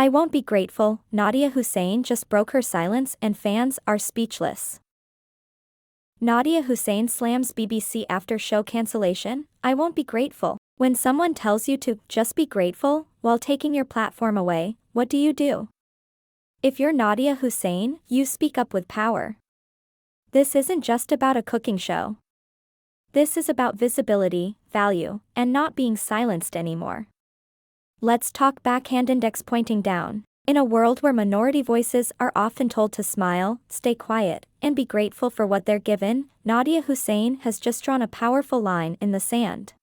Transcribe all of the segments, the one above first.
I won't be grateful. Nadiya Hussain just broke her silence and fans are speechless. Nadiya Hussain slams BBC after show cancellation. I won't be grateful. When someone tells you to just be grateful while taking your platform away, what do? If you're Nadiya Hussain, you speak up with power. This isn't just about a cooking show. This is about visibility, value, and not being silenced anymore. Let's talk backhand index pointing down. In a world where minority voices are often told to smile, stay quiet, and be grateful for what they're given, Nadiya Hussain has just drawn a powerful line in the sand.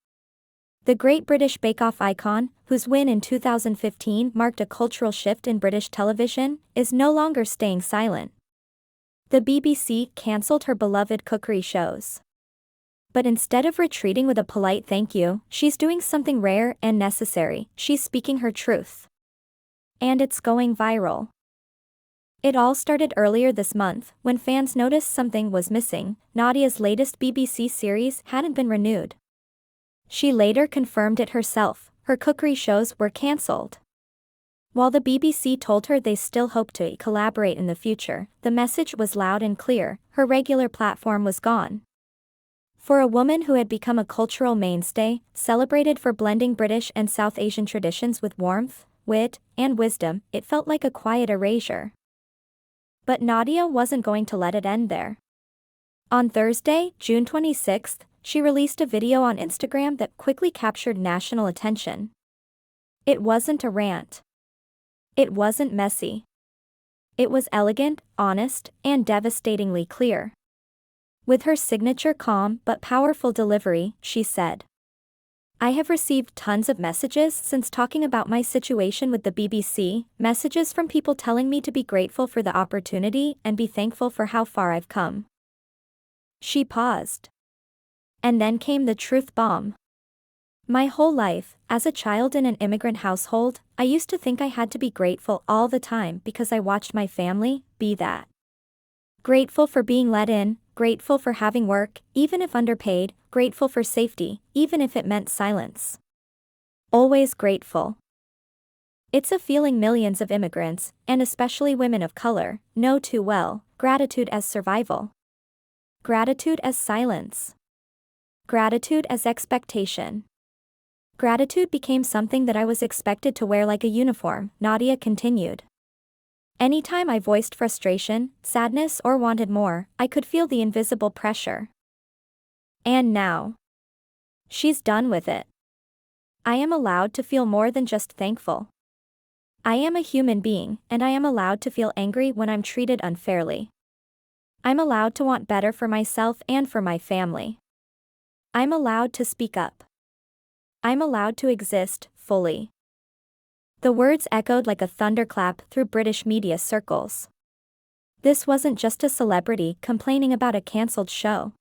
The Great British Bake Off icon, whose win in 2015 marked a cultural shift in British television, is no longer staying silent. The BBC cancelled her beloved cookery shows. But instead of retreating with a polite thank you, she's doing something rare and necessary. She's speaking her truth. And it's going viral. It all started earlier this month, when fans noticed something was missing. Nadiya's latest BBC series hadn't been renewed. She later confirmed it herself. Her cookery shows were cancelled. While the BBC told her they still hope to collaborate in the future, the message was loud and clear: her regular platform was gone. For a woman who had become a cultural mainstay, celebrated for blending British and South Asian traditions with warmth, wit, and wisdom, it felt like a quiet erasure. But Nadiya wasn't going to let it end there. On Thursday, June 26, she released a video on Instagram that quickly captured national attention. It wasn't a rant. It wasn't messy. It was elegant, honest, and devastatingly clear. With her signature calm but powerful delivery, she said, "I have received tons of messages since talking about my situation with the BBC, messages from people telling me to be grateful for the opportunity and be thankful for how far I've come." She paused. And then came the truth bomb. "My whole life, as a child in an immigrant household, I used to think I had to be grateful all the time because I watched my family be that. Grateful for being let in, grateful for having work, even if underpaid, grateful for safety, even if it meant silence. Always grateful. It's a feeling millions of immigrants, and especially women of color, know too well: gratitude as survival. Gratitude as silence. Gratitude as expectation. Gratitude became something that I was expected to wear like a uniform," Nadiya continued. "Anytime I voiced frustration, sadness, or wanted more, I could feel the invisible pressure. And now, she's done with it. I am allowed to feel more than just thankful. I am a human being, and I am allowed to feel angry when I'm treated unfairly. I'm allowed to want better for myself and for my family. I'm allowed to speak up. I'm allowed to exist, fully." The words echoed like a thunderclap through British media circles. This wasn't just a celebrity complaining about a cancelled show.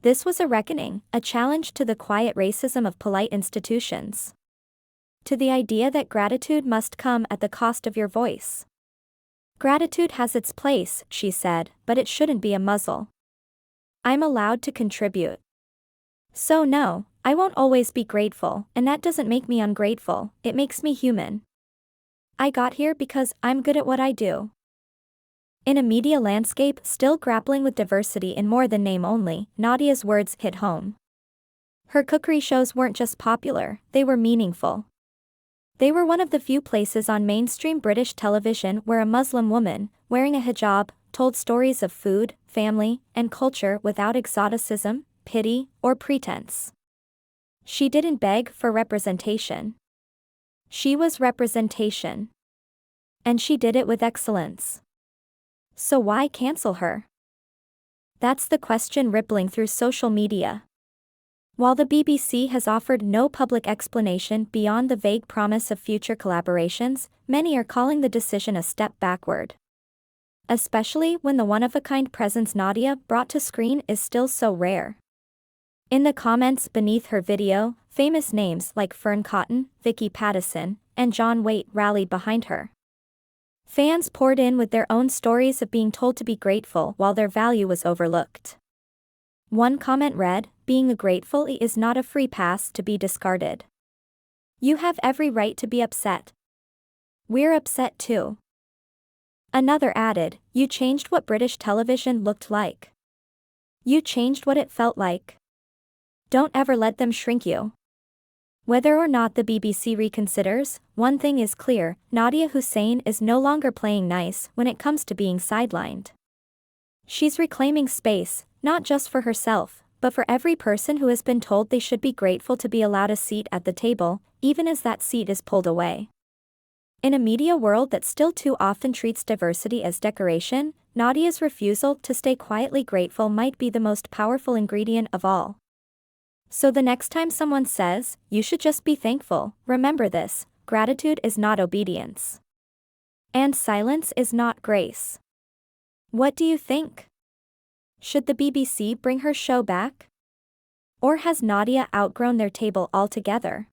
This was a reckoning, a challenge to the quiet racism of polite institutions. To the idea that gratitude must come at the cost of your voice. "Gratitude has its place," she said, "but it shouldn't be a muzzle. I'm allowed to contribute. So no, I won't always be grateful, and that doesn't make me ungrateful, it makes me human. I got here because I'm good at what I do." In a media landscape still grappling with diversity in more than name only, Nadiya's words hit home. Her cookery shows weren't just popular, they were meaningful. They were one of the few places on mainstream British television where a Muslim woman, wearing a hijab, told stories of food, family, and culture without exoticism, pity, or pretense. She didn't beg for representation. She was representation. And she did it with excellence. So why cancel her? That's the question rippling through social media. While the BBC has offered no public explanation beyond the vague promise of future collaborations, many are calling the decision a step backward. Especially when the one-of-a-kind presence Nadiya brought to screen is still so rare. In the comments beneath her video, famous names like Fern Cotton, Vicky Pattison, and John Waite rallied behind her. Fans poured in with their own stories of being told to be grateful while their value was overlooked. One comment read, "Being grateful is not a free pass to be discarded. You have every right to be upset. We're upset too. Another added, you changed what British television looked like. You changed what it felt like. Don't ever let them shrink you. Whether or not the BBC reconsiders, one thing is clear, Nadiya Hussain is no longer playing nice when it comes to being sidelined. She's reclaiming space, not just for herself, but for every person who has been told they should be grateful to be allowed a seat at the table, even as that seat is pulled away. In a media world that still too often treats diversity as decoration, Nadiya's refusal to stay quietly grateful might be the most powerful ingredient of all. So the next time someone says, you should just be thankful, remember this, gratitude is not obedience. And silence is not grace. What do you think? Should the BBC bring her show back? Or has Nadiya outgrown their table altogether?